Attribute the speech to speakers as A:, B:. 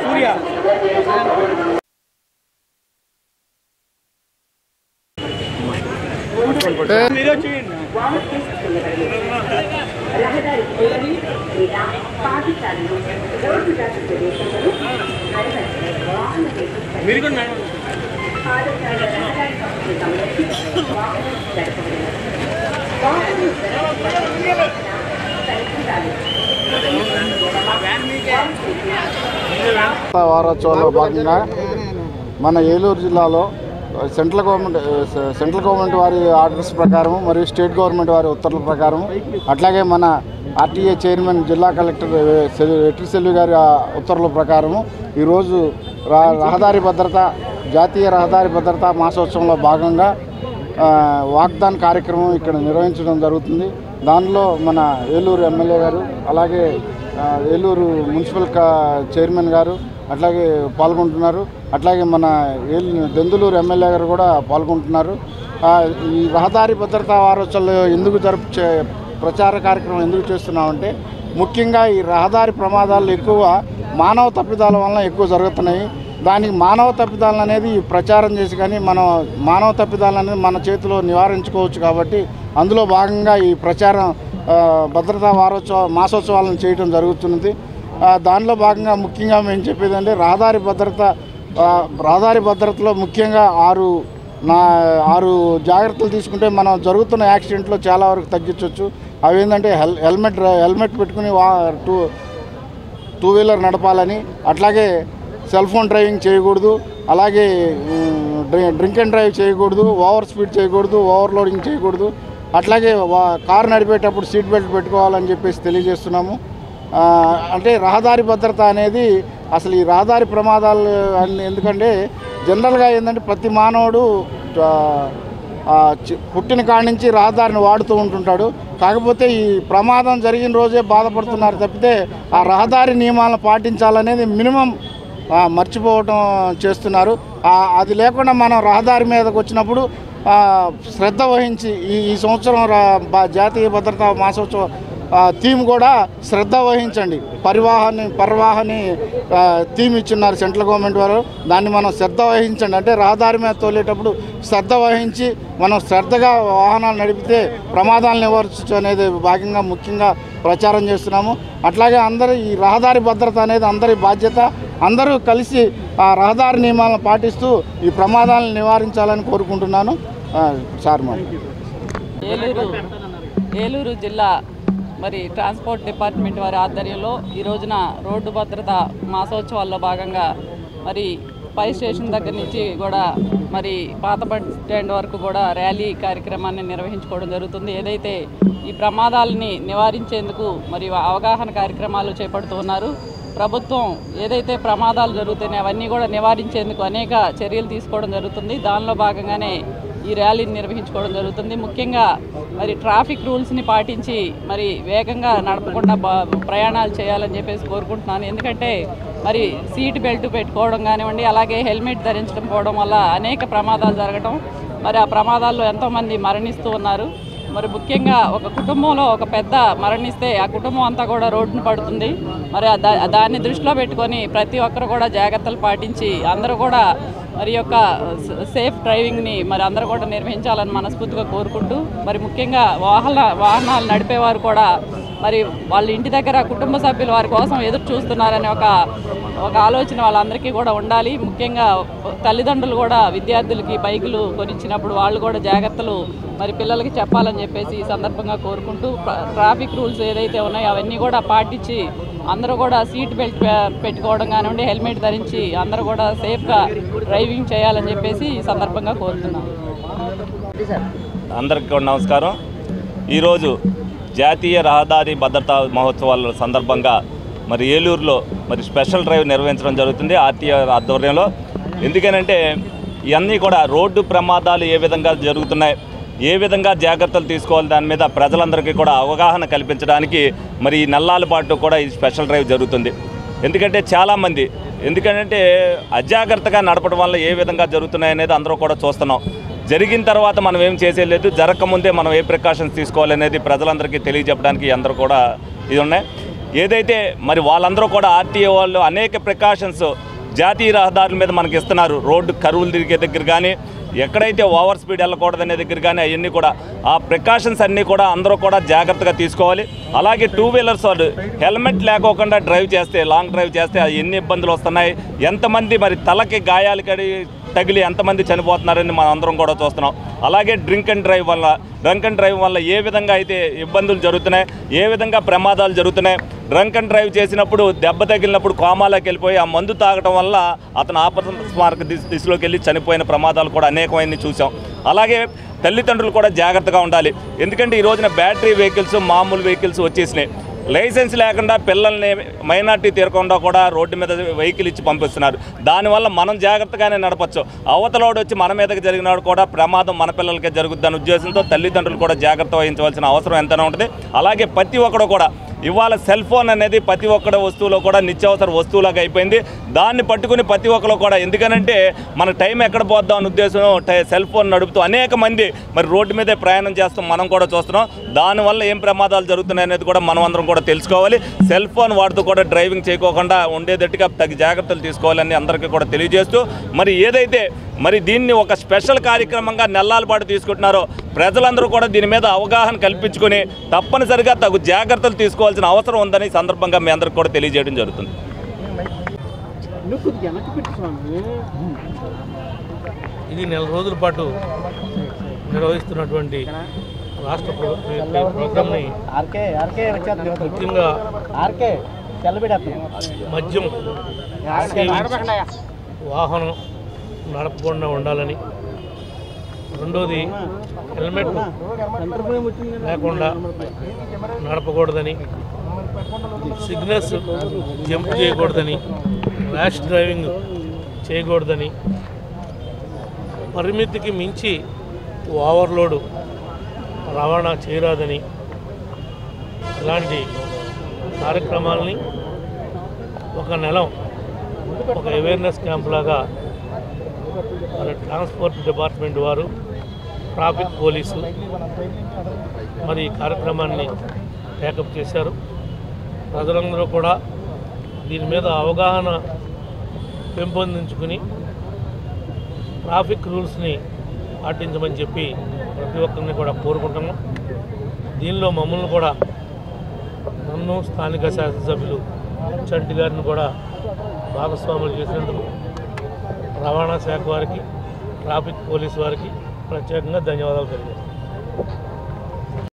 A: సూర్య మీరు చేయండి. మీరు కూడా మేడం
B: వారోత్సవాల్లో భాగంగా మన ఏలూరు జిల్లాలో సెంట్రల్ గవర్నమెంట్ వారి ఆర్డర్స్ ప్రకారం మరియు స్టేట్ గవర్నమెంట్ వారి ఉత్తర్వుల ప్రకారం అట్లాగే మన ఆర్టీఏ చైర్మన్ జిల్లా కలెక్టర్ వెట్రిసెల్వి గారి ఉత్తర్వుల ప్రకారము ఈరోజు రహదారి భద్రత జాతీయ రహదారి భద్రతా మాసోత్సవంలో భాగంగా వాగ్దాన్ కార్యక్రమం ఇక్కడ నిర్వహించడం జరుగుతుంది. దానిలో మన ఏలూరు ఎమ్మెల్యే గారు అలాగే ఏలూరు మున్సిపల్ చైర్మన్ గారు అట్లాగే పాల్గొంటున్నారు. అట్లాగే మన దెందులూరు ఎమ్మెల్యే గారు కూడా పాల్గొంటున్నారు. ఈ రహదారి భద్రతా వారోత్సవాలు ఎందుకు ప్రచార కార్యక్రమం ఎందుకు చేస్తున్నామంటే ముఖ్యంగా ఈ రహదారి ప్రమాదాలు ఎక్కువ మానవ తప్పిదాల వలన ఎక్కువ జరుగుతున్నాయి. దానికి మానవ తప్పిదాలు అనేది ప్రచారం చేసి కానీ మనం మానవ తప్పిదాలు అనేది మన చేతిలో నివారించుకోవచ్చు. కాబట్టి అందులో భాగంగా ఈ ప్రచారం భద్రతా మాసోత్సవాలను చేయడం జరుగుతున్నది. దానిలో భాగంగా ముఖ్యంగా మేము చెప్పేదంటే రహదారి భద్రతలో ముఖ్యంగా ఆరు జాగ్రత్తలు తీసుకుంటే మనం జరుగుతున్న యాక్సిడెంట్లో చాలా వరకు తగ్గించవచ్చు. అవి ఏంటంటే హెల్మెట్ పెట్టుకుని టూ వీలర్ నడపాలని, అట్లాగే సెల్ ఫోన్ డ్రైవింగ్ చేయకూడదు, అలాగే డ్రింక్ అండ్ డ్రైవ్ చేయకూడదు, ఓవర్ స్పీడ్ చేయకూడదు, ఓవర్లోడింగ్ చేయకూడదు, అట్లాగే కారు నడిపేటప్పుడు సీట్ బెల్ట్ పెట్టుకోవాలని చెప్పేసి తెలియజేస్తున్నాము. అంటే రహదారి భద్రత అనేది అసలు ఈ రహదారి ప్రమాదాలు ఎందుకంటే జనరల్గా ఏంటంటే ప్రతి మానవుడు పుట్టిన కాడి నుంచి రహదారిని వాడుతూ ఉంటుంటాడు. కాకపోతే ఈ ప్రమాదం జరిగిన రోజే బాధపడుతున్నారు తప్పితే ఆ రహదారి నియమాలను పాటించాలనేది మినిమం మర్చిపోవటం చేస్తున్నారు. అది లేకుండా మనం రహదారి మీదకి వచ్చినప్పుడు శ్రద్ధ వహించి ఈ సంవత్సరం జాతీయ భద్రతా మాసోత్సవ థీమ్ కూడా శ్రద్ధ వహించండి, పరివాహని థీమ్ ఇచ్చున్నారు సెంట్రల్ గవర్నమెంట్ వారు. దాన్ని మనం శ్రద్ధ వహించండి అంటే రహదారి మీద తోలేటప్పుడు శ్రద్ధ వహించి మనం శ్రద్ధగా వాహనాలు నడిపితే ప్రమాదాలు నివారించవచ్చు అనేది భాగంగా ముఖ్యంగా ప్రచారం చేస్తున్నాము. అట్లాగే అందరూ ఈ రహదారి భద్రత అనేది అందరి బాధ్యత. అందరూ కలిసి ఆ రహదారి నియమాలను పాటిస్తూ ఈ ప్రమాదాలను నివారించాలని కోరుకుంటున్నాను. సార్
C: ఏలూరు జిల్లా మరి ట్రాన్స్పోర్ట్ డిపార్ట్మెంట్ వారి ఆధ్వర్యంలో ఈ రోజున రోడ్డు భద్రత మాసోత్సవాల్లో భాగంగా మరి ఫైర్ స్టేషన్ దగ్గర నుంచి కూడా మరి పాత బస్ స్టాండ్ వరకు కూడా ర్యాలీ కార్యక్రమాన్ని నిర్వహించుకోవడం జరుగుతుంది. ఏదైతే ఈ ప్రమాదాలని నివారించేందుకు మరి అవగాహన కార్యక్రమాలు చేపడుతూ ఉన్నారు. ప్రభుత్వం ఏదైతే ప్రమాదాలు జరుగుతున్నాయో అవన్నీ కూడా నివారించేందుకు అనేక చర్యలు తీసుకోవడం జరుగుతుంది. దానిలో భాగంగానే ఈ ర్యాలీని నిర్వహించుకోవడం జరుగుతుంది. ముఖ్యంగా మరి ట్రాఫిక్ రూల్స్ని పాటించి మరి వేగంగా నడపకుండా ప్రయాణాలు చేయాలని చెప్పేసి కోరుకుంటున్నాను. ఎందుకంటే మరి సీట్ బెల్ట్ పెట్టుకోవడం కానివ్వండి, అలాగే హెల్మెట్ ధరించడం పోవడం వల్ల అనేక ప్రమాదాలు జరగడం, మరి ఆ ప్రమాదాల్లో ఎంతోమంది మరణిస్తూ ఉన్నారు. మరి ముఖ్యంగా ఒక కుటుంబంలో ఒక పెద్ద మరణిస్తే ఆ కుటుంబం అంతా కూడా రోడ్డున పడుతుంది. మరి దాన్ని దృష్టిలో పెట్టుకొని ప్రతి ఒక్కరు కూడా జాగ్రత్తలు పాటించి అందరూ కూడా మరి యొక్క సేఫ్ డ్రైవింగ్ని మరి అందరూ కూడా నిర్వహించాలని మనస్ఫూర్తిగా కోరుకుంటూ మరి ముఖ్యంగా వాహనాలు నడిపేవారు కూడా మరి వాళ్ళ ఇంటి దగ్గర కుటుంబ సభ్యులు వారి కోసం ఎదురు చూస్తున్నారనే ఒక ఆలోచన వాళ్ళందరికీ కూడా ఉండాలి. ముఖ్యంగా తల్లిదండ్రులు కూడా విద్యార్థులకి బైకులు కొనిచ్చినప్పుడు వాళ్ళు కూడా జాగ్రత్తలు మరి పిల్లలకి చెప్పాలని చెప్పేసి ఈ సందర్భంగా కోరుకుంటూ ట్రాఫిక్ రూల్స్ ఏదైతే ఉన్నాయో అవన్నీ కూడా పాటించి అందరూ కూడా సీట్ బెల్ట్ పెట్టుకోవడం కానివ్వండి, హెల్మెట్ ధరించి అందరూ కూడా సేఫ్గా డ్రైవింగ్ చేయాలని చెప్పేసి ఈ సందర్భంగా కోరుతున్నాం.
D: అందరికీ కూడా నమస్కారం. ఈరోజు జాతీయ రహదారి భద్రతా మహోత్సవాల సందర్భంగా మరి ఏలూరులో మరి స్పెషల్ డ్రైవ్ నిర్వహించడం జరుగుతుంది ఆర్టీఏ ఆధ్వర్యంలో. ఎందుకనంటే ఇవన్నీ కూడా రోడ్డు ప్రమాదాలు ఏ విధంగా జరుగుతున్నాయి, ఏ విధంగా జాగ్రత్తలు తీసుకోవాలి దాని మీద ప్రజలందరికీ కూడా అవగాహన కల్పించడానికి మరి ఈ నెలల పాటు కూడా ఈ స్పెషల్ డ్రైవ్ జరుగుతుంది. ఎందుకంటే చాలామంది అజాగ్రత్తగా నడపడం వల్ల ఏ విధంగా జరుగుతున్నాయనేది అందరూ కూడా చూస్తున్నాం. జరిగిన తర్వాత మనం ఏం చేసేది, జరగకముందే మనం ఏ ప్రికాషన్స్ తీసుకోవాలనేది ప్రజలందరికీ తెలియజెప్పడానికి అందరూ కూడా ఇది ఉన్నాయి. ఏదైతే మరి వాళ్ళందరూ కూడా ఆర్టీఏ వాళ్ళు అనేక ప్రికాషన్స్ జాతీయ రహదారుల మీద మనకి ఇస్తున్నారు. రోడ్డు కరువులు తిరిగే దగ్గర కానీ, ఎక్కడైతే ఓవర్ స్పీడ్ వెళ్ళకూడదనే దగ్గర కానీ అవన్నీ కూడా ఆ ప్రికాషన్స్ అన్నీ కూడా అందరూ కూడా జాగ్రత్తగా తీసుకోవాలి. అలాగే 2 వీలర్స్ వాళ్ళు హెల్మెట్ లేకోకుండా డ్రైవ్ చేస్తే, లాంగ్ డ్రైవ్ చేస్తే ఎన్ని ఇబ్బందులు వస్తున్నాయి, ఎంతమంది మరి తలకి గాయాలు తగిలి ఎంతమంది చనిపోతున్నారని మనం అందరం కూడా చూస్తున్నాం. అలాగే డ్రంక్ అండ్ డ్రైవ్ వల్ల ఏ విధంగా అయితే ఇబ్బందులు జరుగుతున్నాయి, ఏ విధంగా ప్రమాదాలు జరుగుతున్నాయి. డ్రంక్ అండ్ డ్రైవ్ చేసినప్పుడు దెబ్బ తగిలినప్పుడు కోమాలోకి వెళ్ళిపోయి ఆ మందు తాగడం వల్ల అతను ఆపస్మారక దిశలోకి వెళ్ళి చనిపోయిన ప్రమాదాలు కూడా అనేకమైనవి చూసాం. అలాగే తల్లిదండ్రులు కూడా జాగ్రత్తగా ఉండాలి. ఎందుకంటే ఈ రోజున బ్యాటరీ వెహికల్స్, మామూలు వెహికల్స్ వచ్చేసినాయి. లైసెన్స్ లేకుండా పిల్లల్ని మైనార్టీ తీరకుండా కూడా రోడ్డు మీద వెహికల్ ఇచ్చి పంపిస్తున్నారు. దానివల్ల మనం జాగ్రత్తగానే నడపచ్చు. అవతలోడు వచ్చి మన మీదకి జరిగినాడు కూడా ప్రమాదం మన పిల్లలకే జరుగుతుందనే ఉద్దేశంతో తల్లిదండ్రులు కూడా జాగ్రత్త వహించవలసిన అవసరం ఎంతైనా ఉంటుంది. అలాగే ప్రతి ఒక్కడు కూడా ఇవాళ సెల్ ఫోన్ అనేది ప్రతి ఒక్కడి వస్తువులో కూడా నిత్యావసర వస్తువులాగా అయిపోయింది. దాన్ని పట్టుకుని ప్రతి ఒక్కరు కూడా, ఎందుకనంటే మన టైం ఎక్కడ పోద్దాం అనే ఉద్దేశం సెల్ ఫోన్ నడుపుతూ అనేక మంది మరి రోడ్డు మీదే ప్రయాణం చేస్తాం మనం కూడా చూస్తున్నాం. దానివల్ల ఏం ప్రమాదాలు జరుగుతున్నాయి అనేది కూడా మనం అందరం కూడా తెలుసుకోవాలి. సెల్ ఫోన్ వాడుతూ కూడా డ్రైవింగ్ చేయకోకుండా ఉండేటట్టుగా తగిన జాగ్రత్తలు తీసుకోవాలని అందరికీ కూడా తెలియజేస్తూ, మరి ఏదైతే మరి దీన్ని ఒక స్పెషల్ కార్యక్రమంగా నెలల పాటు తీసుకుంటున్నారో ప్రజలందరూ కూడా దీని మీద అవగాహన కల్పించుకొని తప్పనిసరిగా తగు జాగ్రత్తలు తీసుకోవాల్సిన అవసరం ఉందని సందర్భంగా మీ అందరికీ కూడా తెలియజేయడం జరుగుతుంది.
E: ఇది నెల రోజుల పాటు నిర్వహిస్తున్నటువంటి రాష్ట్ర ప్రోగ్రామ్ని ముఖ్యంగా మద్యం వాహనం నడపకుండా ఉండాలని, రెండోది హెల్మెట్ లేకుండా నడపకూడదని, సిగ్నల్స్ జంప్ చేయకూడదని, ర్యాష్ డ్రైవింగ్ చేయకూడదని, పరిమితికి మించి ఓవర్లోడ్ రవాణా చేయరాదని, ఇలాంటి కార్యక్రమాలని ఒక నెల ఒక అవేర్నెస్ క్యాంప్ లాగా మన ట్రాన్స్పోర్ట్ డిపార్ట్మెంట్ వారు, ట్రాఫిక్ పోలీసు మరి ఈ కార్యక్రమాన్ని టేకప్ చేశారు. ప్రజలందరూ కూడా దీని మీద అవగాహన పెంపొందించుకుని ట్రాఫిక్ రూల్స్ని పాటించమని చెప్పి ప్రతి ఒక్కరిని కూడా కోరుకుంటున్నాం. దీనిలో మమ్మల్ని కూడా, నన్ను స్థానిక శాసనసభ్యులు చంటి గారిని కూడా భాగస్వాములు చేసినందుకు రవాణా శాఖ వారికి, ట్రాఫిక్ పోలీసు వారికి ప్రత్యేకంగా ధన్యవాదాలు తెలియజేస్తాను.